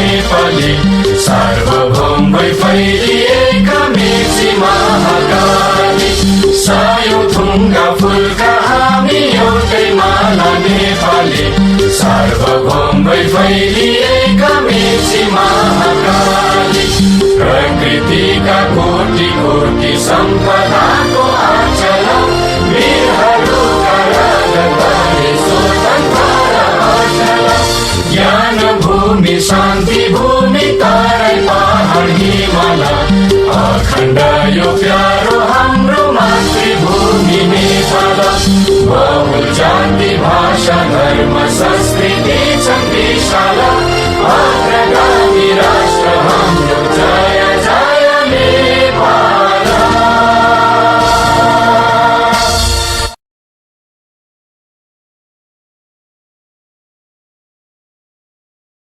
नेपाली सार्वभौम भई फैलिएका मेची महाकाली सयौं थुङ्गा फुलका हामी एउटै माला नेपाली सार्वभौम भई फैलिएका मेची महाकाली प्रकृतिका कोटि कोटि सम्पदाको आचल वीरहरूका राजधानी स्वतन्त्र अचल ज्ञान भूमि शान्ति भूमि तराई पहाड हिमाल अखण्ड यो प्यारो हाम्रो मातृभूमि नेपाल बहुल जाति भाषा धर्म संस्कृति छन् विशाल